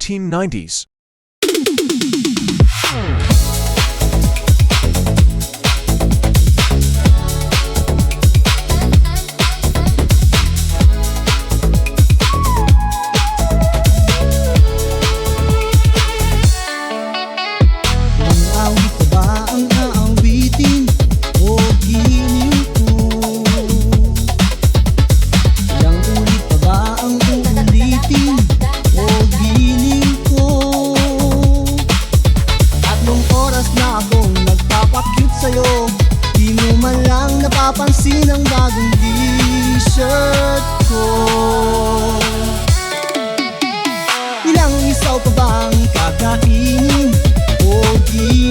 1990s. Awit pa ba ang aawitin o giliw ko? Ilang ulit pa ba ang uulitin o giliw ko? 3 oras na akong nagpapakyut sa'yo, di mo man lang napapansin ang bagong t-shirt ko. Ilang isaw pa bang kakainin o giliw